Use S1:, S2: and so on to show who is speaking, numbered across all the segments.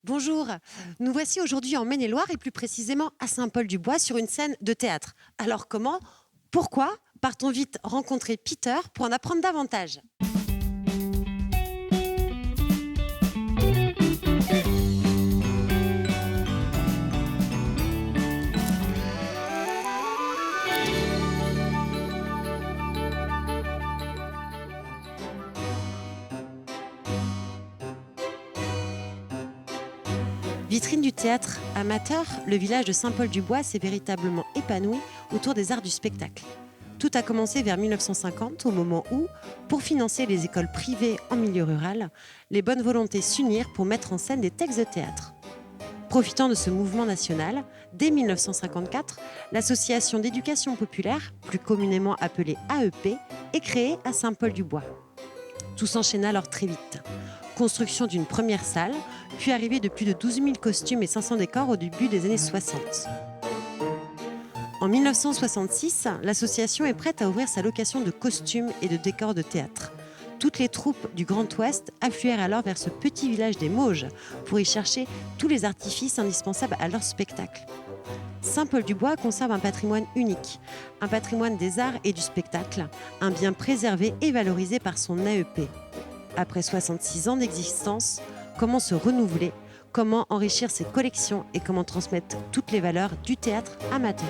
S1: Bonjour, nous voici aujourd'hui en Maine-et-Loire et plus précisément à Saint-Paul-du-Bois sur une scène de théâtre. Alors comment, pourquoi partons vite rencontrer Peter pour en apprendre davantage. Vitrine du théâtre amateur, le village de Saint-Paul-du-Bois s'est véritablement épanoui autour des arts du spectacle. Tout a commencé vers 1950, au moment où, pour financer les écoles privées en milieu rural, les bonnes volontés s'unirent pour mettre en scène des textes de théâtre. Profitant de ce mouvement national, dès 1954, l'association d'éducation populaire, plus communément appelée AEP, est créée à Saint-Paul-du-Bois. Tout s'enchaîna alors très vite. Construction d'une première salle, puis arrivée de plus de 12 000 costumes et 500 décors au début des années 60. En 1966, l'association est prête à ouvrir sa location de costumes et de décors de théâtre. Toutes les troupes du Grand Ouest affluèrent alors vers ce petit village des Mauges pour y chercher tous les artifices indispensables à leur spectacle. Saint-Paul-du-Bois conserve un patrimoine unique, un patrimoine des arts et du spectacle, un bien préservé et valorisé par son AEP. Après 66 ans d'existence, comment se renouveler, comment enrichir ses collections et comment transmettre toutes les valeurs du théâtre amateur.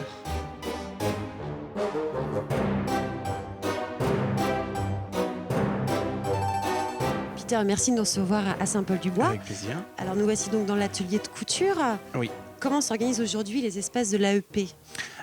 S1: Peter, merci de nous recevoir à Saint-Paul-du-Bois.
S2: Avec plaisir.
S1: Alors nous voici donc dans l'atelier de couture.
S2: Oui.
S1: Comment s'organisent aujourd'hui les espaces de l'AEP ?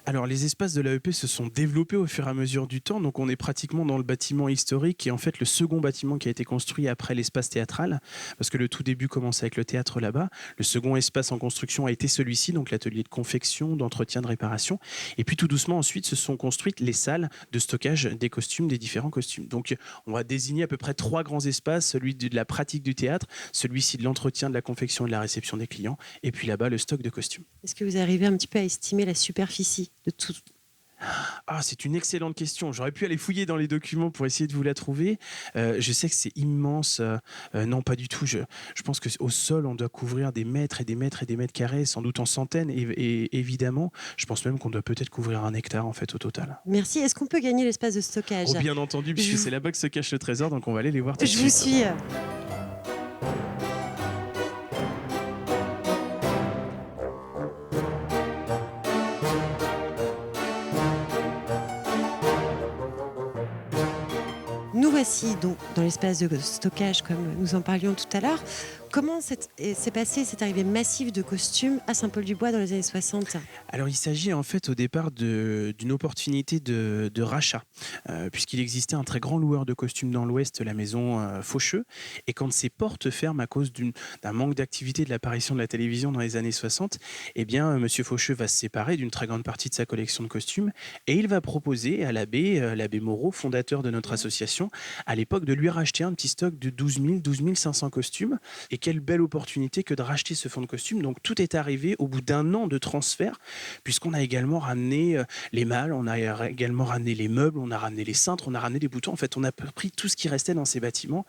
S2: Alors, les espaces de l'AEP se sont développés au fur et à mesure du temps. Donc, on est pratiquement dans le bâtiment historique qui est en fait le second bâtiment qui a été construit après l'espace théâtral. Parce que le tout début commence avec le théâtre là-bas. Le second espace en construction a été celui-ci, donc l'atelier de confection, d'entretien, de réparation. Et puis, tout doucement, ensuite, se sont construites les salles de stockage des costumes, des différents costumes. Donc, on va désigner à peu près 3 grands espaces. Celui de la pratique du théâtre, celui-ci de l'entretien, de la confection et de la réception des clients. Et puis là-bas, le stock de costumes.
S1: Est-ce que vous arrivez un petit peu à estimer la superficie de tout ?
S2: Ah, c'est une excellente question. J'aurais pu aller fouiller dans les documents pour essayer de vous la trouver. Je sais que c'est immense. Non, pas du tout. Je pense qu'au sol, on doit couvrir des mètres et des mètres et des mètres carrés, sans doute en centaines. Et évidemment, je pense même qu'on doit peut-être couvrir 1 hectare en fait au total.
S1: Merci. Est-ce qu'on peut gagner l'espace de stockage ?
S2: Oh, bien entendu, puisque c'est là-bas que se cache le trésor. Donc on va aller les voir tout de
S1: Je vous
S2: suite.
S1: suis. Nous voici donc dans l'espace de stockage, comme nous en parlions tout à l'heure. Comment s'est passée cette arrivée massive de costumes à Saint-Paul-du-Bois dans les années 60 ?
S2: Alors, il s'agit en fait au départ d'une opportunité de rachat, puisqu'il existait un très grand loueur de costumes dans l'Ouest, la maison Faucheux, et quand ses portes ferment à cause d'un manque d'activité de l'apparition de la télévision dans les années 60, eh bien, Monsieur Faucheux va se séparer d'une très grande partie de sa collection de costumes, et il va proposer à l'abbé Moreau, fondateur de notre association, à l'époque, de lui racheter un petit stock de 12 500 costumes. Et quelle belle opportunité que de racheter ce fonds de costumes. Donc tout est arrivé au bout d'1 an de transfert, puisqu'on a également ramené les malles, on a également ramené les meubles, on a ramené les cintres, on a ramené les boutons. En fait, on a pris tout ce qui restait dans ces bâtiments.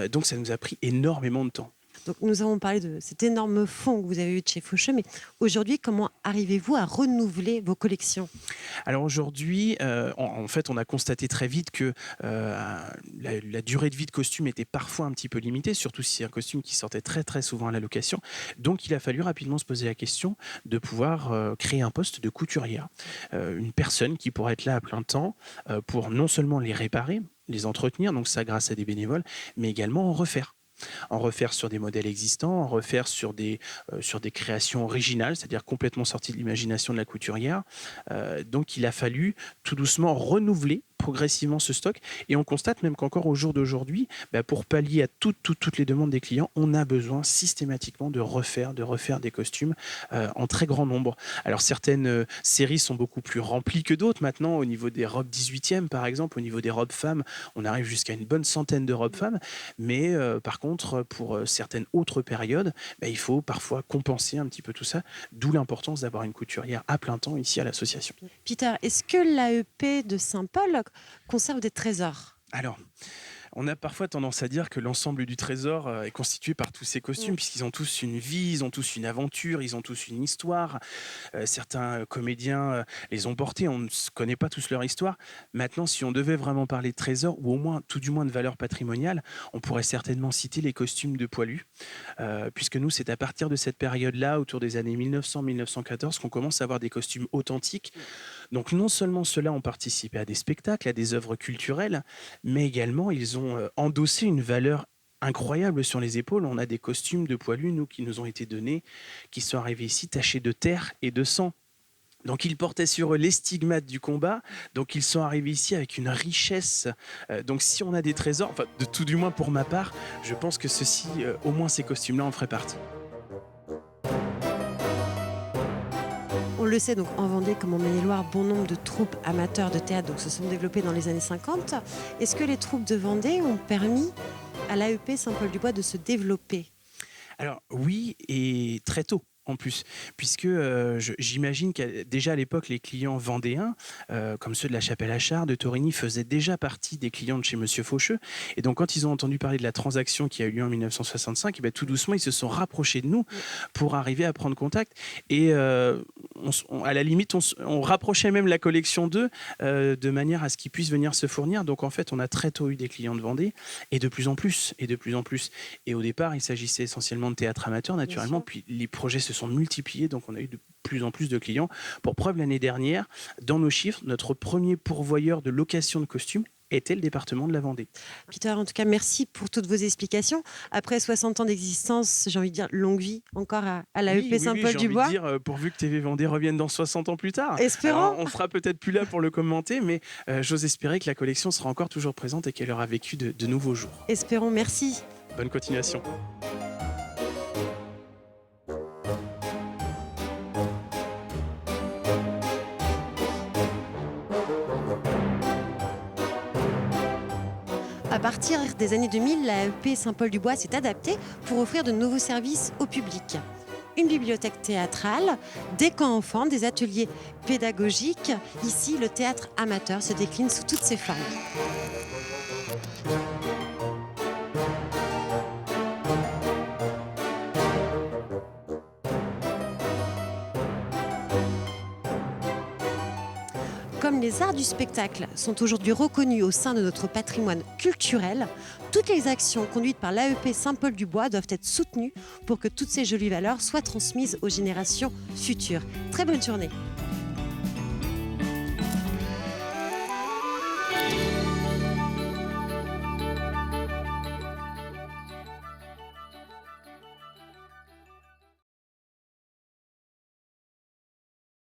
S2: Donc ça nous a pris énormément de temps.
S1: Donc, nous avons parlé de cet énorme fonds que vous avez eu de chez Faucheux, mais aujourd'hui, comment arrivez-vous à renouveler vos collections ?
S2: Alors aujourd'hui, en fait, on a constaté très vite que la durée de vie de costume était parfois un petit peu limitée, surtout si c'est un costume qui sortait très très souvent à la location. Donc il a fallu rapidement se poser la question de pouvoir créer un poste de couturière. Une personne qui pourrait être là à plein temps pour non seulement les réparer, les entretenir, donc ça grâce à des bénévoles, mais également en refaire. En refaire sur des modèles existants, en refaire sur des créations originales, c'est-à-dire complètement sorties de l'imagination de la couturière. Donc il a fallu tout doucement renouveler progressivement ce stock, et on constate même qu'encore au jour d'aujourd'hui, pour pallier à toutes les demandes des clients, on a besoin systématiquement de refaire des costumes en très grand nombre. Alors certaines séries sont beaucoup plus remplies que d'autres maintenant, au niveau des robes 18e par exemple, au niveau des robes femmes, on arrive jusqu'à une bonne centaine de robes femmes, mais par contre pour certaines autres périodes, il faut parfois compenser un petit peu tout ça, d'où l'importance d'avoir une couturière à plein temps ici à l'association.
S1: Peter, est-ce que l'AEP de Saint-Paul conserve des trésors ?
S2: Alors, On a parfois tendance à dire que l'ensemble du trésor est constitué par tous ces costumes, puisqu'ils ont tous une vie, ils ont tous une aventure, ils ont tous une histoire. Certains comédiens les ont portés, on ne connaît pas tous leur histoire. Maintenant, si on devait vraiment parler de trésor, ou au moins, tout du moins de valeur patrimoniale, on pourrait certainement citer les costumes de poilus, puisque nous, c'est à partir de cette période-là, autour des années 1900-1914, qu'on commence à avoir des costumes authentiques. Donc non seulement ceux-là ont participé à des spectacles, à des œuvres culturelles, mais également ils ont endossé une valeur incroyable sur les épaules. On a des costumes de poilus, nous, qui nous ont été donnés, qui sont arrivés ici tachés de terre et de sang. Donc ils portaient sur eux les stigmates du combat, donc ils sont arrivés ici avec une richesse. Donc si on a des trésors, enfin de tout du moins pour ma part, je pense que ceci, au moins ces costumes-là en feraient partie.
S1: On le sait, donc en Vendée comme en Maine-et-Loire, bon nombre de troupes amateurs de théâtre donc, se sont développées dans les années 50. Est-ce que les troupes de Vendée ont permis à l'AEP Saint-Paul-du-Bois de se développer?
S2: Alors oui, et très tôt. En plus, puisque j'imagine que déjà à l'époque, les clients vendéens, comme ceux de la Chapelle-Achard, de Torigny, faisaient déjà partie des clients de chez Monsieur Faucheux. Et donc, quand ils ont entendu parler de la transaction qui a eu lieu en 1965, et bien, tout doucement, ils se sont rapprochés de nous pour arriver à prendre contact. Et à la limite, on rapprochait même la collection d'eux de manière à ce qu'ils puissent venir se fournir. Donc, en fait, on a très tôt eu des clients de Vendée, et de plus en plus, et de plus en plus. Et au départ, il s'agissait essentiellement de théâtre amateur, naturellement, puis les projets se sont multipliés, donc on a eu de plus en plus de clients. Pour preuve, l'année dernière, dans nos chiffres, notre premier pourvoyeur de location de costumes était le département de la Vendée.
S1: Peter, en tout cas, merci pour toutes vos explications. Après 60 ans d'existence, j'ai envie de dire longue vie encore à l'AEP Saint-Paul-du-Bois.
S2: J'ai envie de dire, pourvu que TV Vendée revienne dans 60 ans plus tard.
S1: Espérons.
S2: Alors, on sera peut-être plus là pour le commenter, mais j'ose espérer que la collection sera encore toujours présente et qu'elle aura vécu de nouveaux jours.
S1: Espérons, merci.
S2: Bonne continuation.
S1: À partir des années 2000, l'AEP Saint-Paul-du-Bois s'est adaptée pour offrir de nouveaux services au public. Une bibliothèque théâtrale, des camps enfants, des ateliers pédagogiques. Ici, le théâtre amateur se décline sous toutes ses formes. Comme les arts du spectacle sont aujourd'hui reconnus au sein de notre patrimoine culturel, toutes les actions conduites par l'AEP Saint-Paul-du-Bois doivent être soutenues pour que toutes ces jolies valeurs soient transmises aux générations futures. Très bonne journée.